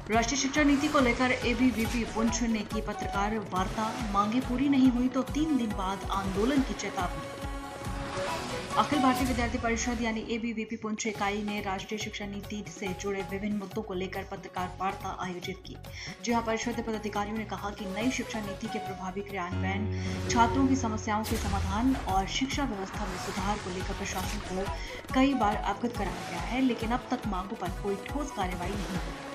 राष्ट्रीय शिक्षा नीति को लेकर एबीवीपी पुंछ ने की पत्रकार वार्ता, मांगे पूरी नहीं हुई तो 3 दिन बाद आंदोलन की चेतावनी। अखिल भारतीय विद्यार्थी परिषद यानी एबीवीपी पुंछ इकाई ने राष्ट्रीय शिक्षा नीति से जुड़े विभिन्न मुद्दों को लेकर पत्रकार वार्ता आयोजित की, जहां परिषद पदाधिकारियों ने कहा कि नई शिक्षा नीति के प्रभावी क्रियान्वयन, छात्रों की समस्याओं के समाधान और शिक्षा व्यवस्था में सुधार को लेकर प्रशासन को कई बार अवगत कराया गया है, लेकिन अब तक मांगों पर कोई ठोस कार्रवाई नहीं हुई।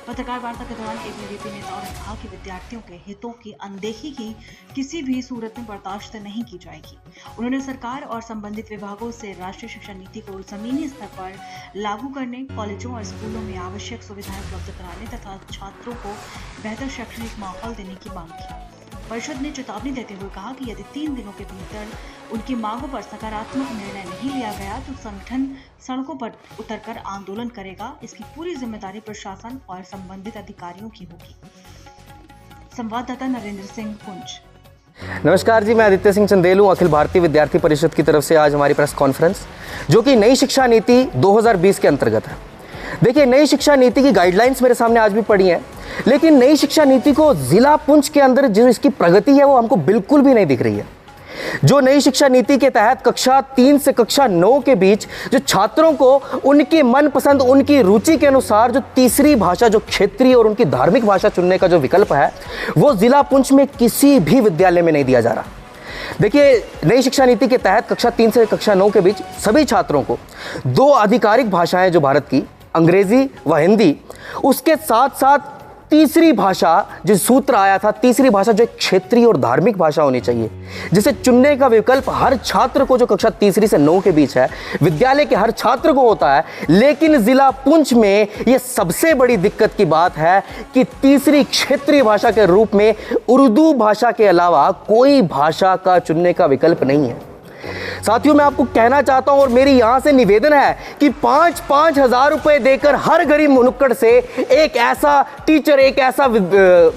पत्रकार वार्ता के दौरान एबीवीपी नेताओं ने कहा कि विद्यार्थियों के हितों की अनदेखी की किसी भी सूरत में बर्दाश्त नहीं की जाएगी। उन्होंने सरकार और संबंधित विभागों से राष्ट्रीय शिक्षा नीति को जमीनी स्तर पर लागू करने, कॉलेजों और स्कूलों में आवश्यक सुविधाएं उपलब्ध कराने तथा छात्रों को बेहतर शैक्षणिक माहौल देने की मांग की। परिषद ने चेतावनी देते हुए कहा कि यदि 3 दिनों के भीतर उनकी मांगों पर सकारात्मक निर्णय नहीं लिया गया तो संगठन सड़कों पर उतरकर आंदोलन करेगा। इसकी पूरी जिम्मेदारी प्रशासन और संबंधित अधिकारियों की होगी। संवाददाता नरेंद्र सिंह पुंछ। नमस्कार जी, मैं आदित्य सिंह चंदेल हूँ, अखिल भारतीय विद्यार्थी परिषद की तरफ से आज हमारी प्रेस कॉन्फ्रेंस जो कि नई शिक्षा नीति 2020 के अंतर्गत है। देखिए, नई शिक्षा नीति की गाइडलाइंस मेरे सामने आज भी पड़ी हैं, लेकिन नई शिक्षा नीति को जिला पुंछ के अंदर जो इसकी प्रगति है वो हमको बिल्कुल भी नहीं दिख रही है। जो नई शिक्षा नीति के तहत कक्षा 3 से कक्षा 9 के बीच जो छात्रों को उनकी मनपसंद, उनकी रुचि के अनुसार जो तीसरी भाषा, जो क्षेत्रीय और उनकी धार्मिक भाषा चुनने का जो विकल्प है वो जिला पुंछ में किसी भी विद्यालय में नहीं दिया जा रहा। देखिए, नई शिक्षा नीति के तहत कक्षा 3 से कक्षा 9 के बीच सभी छात्रों को 2 आधिकारिक भाषाएं जो भारत की, अंग्रेजी व हिंदी, उसके साथ साथ तीसरी भाषा जो सूत्र आया था, तीसरी भाषा जो एक क्षेत्रीय और धार्मिक भाषा होनी चाहिए, जिसे चुनने का विकल्प हर छात्र को जो कक्षा 3 से 9 के बीच है विद्यालय के हर छात्र को होता है। लेकिन जिला पुंछ में यह सबसे बड़ी दिक्कत की बात है कि तीसरी क्षेत्रीय भाषा के रूप में उर्दू भाषा के अलावा कोई भाषा का चुनने का विकल्प नहीं है। साथियों, मैं आपको कहना चाहता हूं और मेरी यहां से निवेदन है कि 5-5 हजार रुपए देकर हर गरीब मुनुक्कड़ से एक ऐसा टीचर, एक ऐसा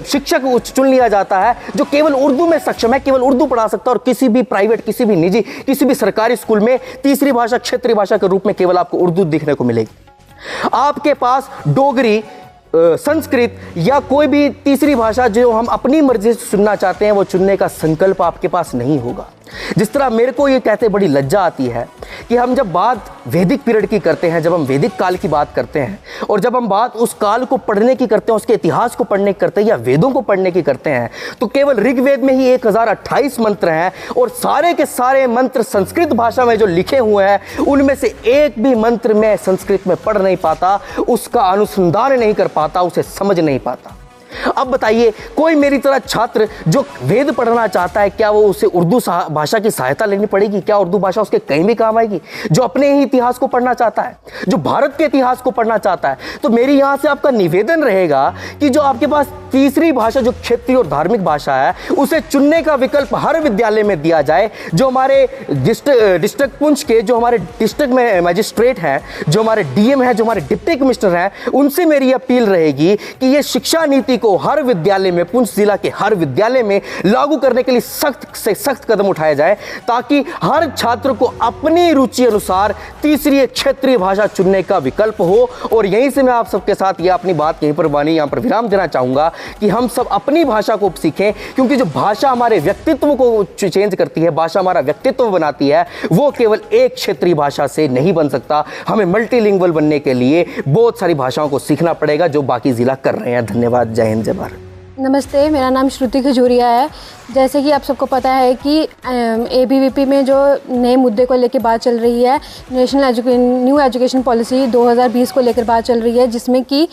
शिक्षक चुन लिया जाता है जो केवल उर्दू में सक्षम है, केवल उर्दू पढ़ा सकता है, और किसी भी प्राइवेट, किसी भी निजी, किसी भी सरकारी स्कूल में तीसरी भाषा, क्षेत्रीय भाषा के रूप में केवल आपको उर्दू दिखने को मिलेगी। आपके पास डोगरी, संस्कृत या कोई भी तीसरी भाषा जो हम अपनी मर्जी से चुनना चाहते हैं वो चुनने का संकल्प आपके पास नहीं होगा। जिस तरह मेरे को ये कहते बड़ी लज्जा आती है कि हम जब बात वैदिक पीरियड की करते हैं, जब हम वैदिक काल की बात करते हैं और जब हम बात उस काल को पढ़ने की करते हैं, उसके इतिहास को पढ़ने की करते हैं या वेदों को पढ़ने की करते हैं, तो केवल ऋग्वेद में ही 1028 मंत्र हैं और सारे के सारे मंत्र संस्कृत भाषा में जो लिखे हुए हैं उनमें से एक भी मंत्र मैं संस्कृत में पढ़ नहीं पाता, उसका अनुसंधान नहीं कर पाता, उसे समझ नहीं पाता। अब बताइए, कोई मेरी तरह छात्र जो वेद पढ़ना चाहता है, क्या वो उसे उर्दू भाषा की सहायता लेनी पड़ेगी? क्या उर्दू भाषा उसके कहीं भी काम आएगी? जो अपने ही इतिहास को पढ़ना चाहता है, जो भारत के इतिहास को पढ़ना चाहता है, तो मेरी यहां से आपका निवेदन रहेगा कि जो आपके पास तीसरी भाषा जो क्षेत्रीय और धार्मिक भाषा है उसे चुनने का विकल्प हर विद्यालय में दिया जाए। जो हमारे डिस्ट्रिक्ट पुंछ के जो हमारे डिस्ट्रिक्ट में मजिस्ट्रेट हैं, जो हमारे डीएम हैं, जो हमारे डिप्टी कमिश्नर हैं, उनसे मेरी अपील रहेगी कि ये शिक्षा नीति को हर विद्यालय में, पुंछ जिला के हर विद्यालय में लागू करने के लिए सख्त से सख्त कदम उठाए जाए, ताकि हर छात्र को अपनी रुचि अनुसार तीसरी क्षेत्रीय भाषा चुनने का विकल्प हो। और यहीं से मैं आप सबके साथ ये अपनी बात यहीं पर वाणी यहाँ पर विराम देना चाहूंगा कि हम सब अपनी भाषा को सीखें, क्योंकि जो भाषा हमारे व्यक्तित्व को चेंज करती है, भाषा हमारा व्यक्तित्व बनाती है, वो केवल एक क्षेत्रीय भाषा से नहीं बन सकता। हमें मल्टीलिंगुअल बनने के लिए बहुत सारी भाषाओं को सीखना पड़ेगा, जो बाकी जिला कर रहे हैं। धन्यवाद। जय हिंद, जय भारत। नमस्ते, मेरा नाम श्रुति खजूरिया है। जैसे कि आप सबको पता है कि एबीवीपी में जो नए मुद्दे को लेकर बात चल रही है, न्यू एजुकेशन पॉलिसी 2020 को लेकर बात चल रही है, जिसमें कि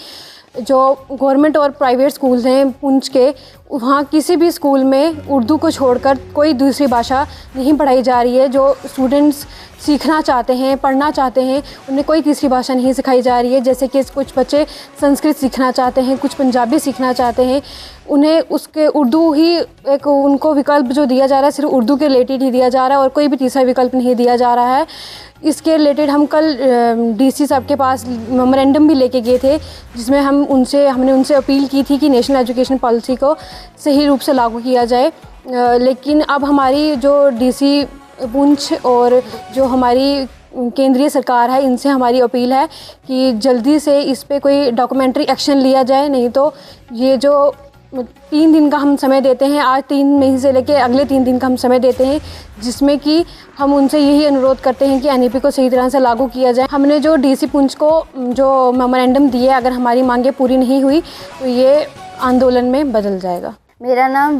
जो गवर्नमेंट और प्राइवेट स्कूल्स हैं पुंछ के, वहाँ किसी भी स्कूल में उर्दू को छोड़कर कोई दूसरी भाषा नहीं पढ़ाई जा रही है। जो स्टूडेंट्स सीखना चाहते हैं, पढ़ना चाहते हैं, उन्हें कोई तीसरी भाषा नहीं सिखाई जा रही है। जैसे कि कुछ बच्चे संस्कृत सीखना चाहते हैं, कुछ पंजाबी सीखना चाहते हैं, उन्हें उसके उर्दू ही एक उनको विकल्प जो दिया जा रहा है सिर्फ उर्दू के रिलेटेड ही दिया जा रहा है और कोई भी तीसरा विकल्प नहीं दिया जा रहा है। इसके रिलेटेड हम कल डीसी साहब के पास मेमोरेंडम भी लेके गए थे, जिसमें हमने उनसे अपील की थी कि नेशनल एजुकेशन पॉलिसी को सही रूप से लागू किया जाए। लेकिन अब हमारी जो डीसी पुंछ और जो हमारी केंद्रीय सरकार है, इनसे हमारी अपील है कि जल्दी से इस पे कोई डॉक्यूमेंट्री एक्शन लिया जाए, नहीं तो ये जो 3 दिन का हम समय देते हैं, आज 3 मई से लेके अगले 3 दिन का हम समय देते हैं, जिसमें कि हम उनसे यही अनुरोध करते हैं कि एनईपी को सही तरह से लागू किया जाए। हमने जो डीसी पुंछ को जो मेमोरेंडम दिए, अगर हमारी मांगें पूरी नहीं हुई तो ये आंदोलन में बदल जाएगा। मेरा नाम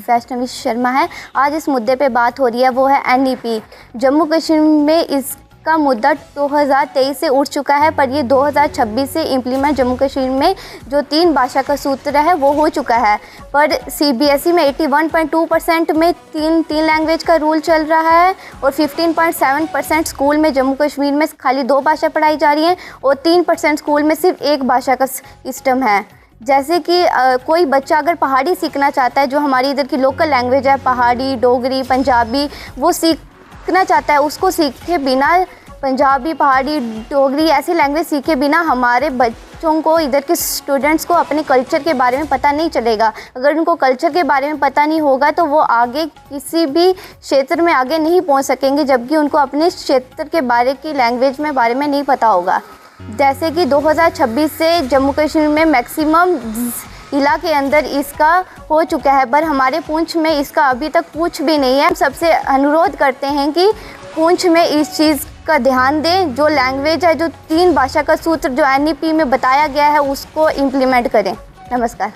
वैष्णवी शर्मा है। आज इस मुद्दे पे बात हो रही है, वो है एनईपी। जम्मू कश्मीर में इसका मुद्दा 2023 से उठ चुका है, पर ये 2026 से इम्प्लीमेंट जम्मू कश्मीर में जो 3 भाषा का सूत्र है वो हो चुका है। पर सीबीएसई में 81.2% में तीन लैंग्वेज का रूल चल रहा है और 15.7% स्कूल में जम्मू कश्मीर में खाली 2 भाषा पढ़ाई जा रही हैं और 3% स्कूल में सिर्फ 1 भाषा का सिस्टम है। जैसे कि कोई बच्चा अगर पहाड़ी सीखना चाहता है, जो हमारी इधर की लोकल लैंग्वेज है, पहाड़ी, डोगरी, पंजाबी, वो सीखना चाहता है, उसको सीखे बिना पंजाबी, पहाड़ी, डोगरी ऐसी लैंग्वेज सीखे बिना हमारे बच्चों को, इधर के स्टूडेंट्स को अपने कल्चर के बारे में पता नहीं चलेगा। अगर उनको कल्चर के बारे में पता नहीं होगा तो वो आगे किसी भी क्षेत्र में आगे नहीं पहुंच सकेंगे, जबकि उनको अपने क्षेत्र के बारे में नहीं पता होगा। जैसे कि 2026 से जम्मू कश्मीर में मैक्सिमम जिला के अंदर इसका हो चुका है, पर हमारे पुंछ में इसका अभी तक कुछ भी नहीं है। हम सबसे अनुरोध करते हैं कि पुंछ में इस चीज़ का ध्यान दें, जो लैंग्वेज है, जो 3 भाषा का सूत्र जो एनईपी में बताया गया है उसको इम्प्लीमेंट करें। नमस्कार।